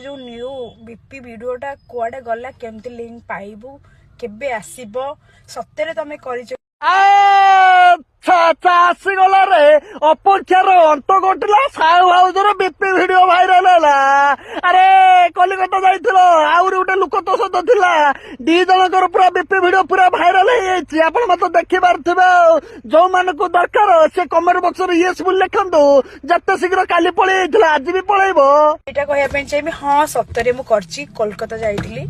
जो new BP वीडियोटा कुआडे गला केमती लिंक पाइबू केबे आसीबो सत्य तमे करिछ आसीगला रे अपेक्षार अंत घटिला साहू हाउसर बीपी वीडियो भाइराल है। अरे कलिकता जाइल आउरी गोटे लोक तो सहित थिला दी जनकर पूरा बीपी वीडियो पूरा भाइराल है। आपण मत देखि पारथिबे जो मानकु दरकार से कमेंट बॉक्स रे यस बोल लिखंतु जते शीघ्र काली पळै आइथिला आज भी पळैबो। एटा कहया पे चाहिए हां सत्य मु करची कोलकाता जाइथिली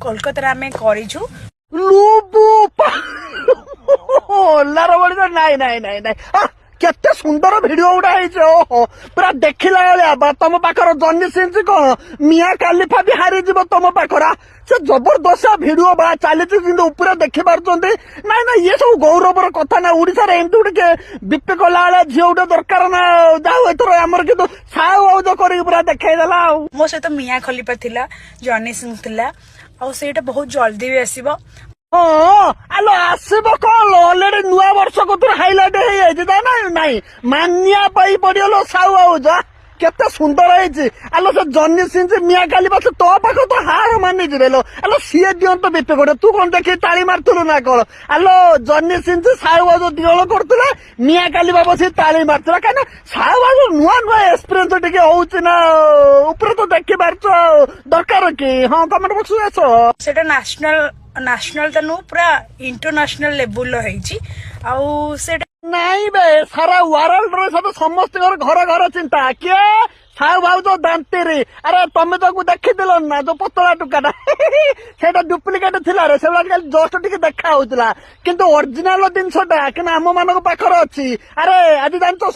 कोलकाता आमे करिछु लुबु लार बड़ी नाई नाई नाई नाई केते सुंदर वीडियो गुड़ा ओहो पूरा देखला बेलिया तुम पाखर जन्नी सिंह कौन मिया कालिफा भी हारी जीव तुम पाखर से जबरदस्त वीडियो बा चली ऊपर देखी पार्टी नाई ना ये सब गौरवर कथा ना ओडिशा रे एमती गुटे बीपी कला बेले झील गुटे दरकार ना जाऊ एथर आमर किंतु साहू आउज कर पूरा देखला मो सहित मिया खलीफा थिला जॉनी सिंह थिला आ सेटा बहुत जल्दी भी आसीबो। हाँ आलो आसब कौन अलरेडी नुआ वर्ष को तुर हाइलाइट हो नाई मानिया पाई पड़ो साहू आउज केते सुंदर है। आलो से जन्नी सिंह मिया काली बस तो पाख तो हार मानि लो आलो सीए दिंत बीपी गोटे तू कौन देखी ताली मारथुलु ना कौन आलो जन्नी सिंह साहू बाबू दिल करथुला मिया काली बाबू से ताली मारथुला कहीं साहू बाबू नुआ नुआ एक्सपीरियंस टिके होउछि ना ऊपर तो देखि पारछ दरकार कि हाँ कमेंट बॉक्स आस सेटा नेशनल तो नु पूरा इंटरनेशनल लेवल रही आउ सेटा नाई बे सारा वर्ल्ड रे सब समस्त घर घर चिंता किए साहू भाऊ तो दांती रे अरे तमे तो देखी दिल ना जो पतला टुकाटा सेटा डुप्लिकेट थिला रे सेटा खाली जस्ट टिके देखा होउतला किंतु ओरिजिनल जिनसटा कि आम मानक पाखर अछि। अरे आज जानतो